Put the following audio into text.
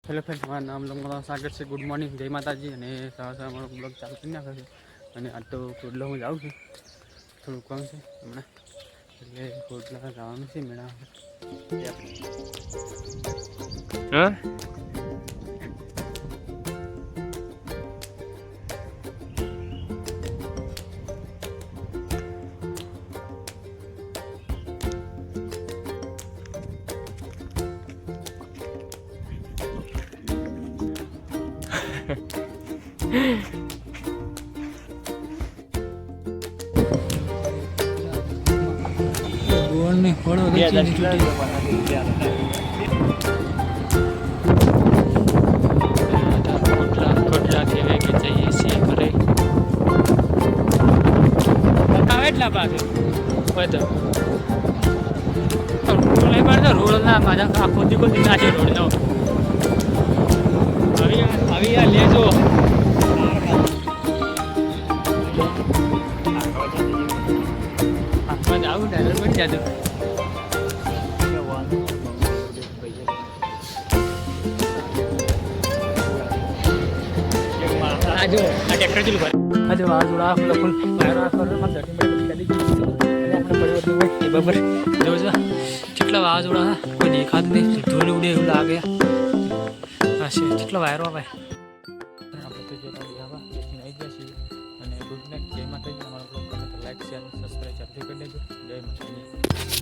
Hello friend, મારું નામ તમારું સ્વાગત છે. ગુડ મોર્નિંગ, જય માતાજી. અને સવાર મારો બ્લોગ ચાલુ કરી નાખ્યો છે. અને આ તો કોડલો હું જાઉં છું, થોડું કામ છે હમણાં, એટલે કોડલા જવાનું છે મેળા. હા ગોળને ખોળો કોટલા કહેવાય કે જઈએ છીએ ઘરે. આવે એટલા પાસે હોય તો રોડ નહીં પડતો. રોડ ના પાછા આખો દીકો ના છે રોડનો. આવી આ લેજો આમાં આવું ડર પડી જતું. આ જો આ ટ્રેક્ટર ચલું ભાઈ. આ જો આ જોડા ફૂલ વાયરો આ ફર માં ધટી મળી કરી દીધી. અને આપણે પરિવર્તન હોય એ બરાબર જોજો કેટલા વાવાઝોડા કોઈ દેખાતું નહીં. ધૂળ ઉડે એવું લાગે. હા છે કેટલો વાયરો આવે. આપણે તો જો આવી ગયા છીએ. અને ગુડ નાઇટ, જય માતાજી. અમારો બ્લોગ ગમે તો લાઈક શેર સબસ્ક્રાઈબ જરૂર કરી દેજો. જય માતાજી.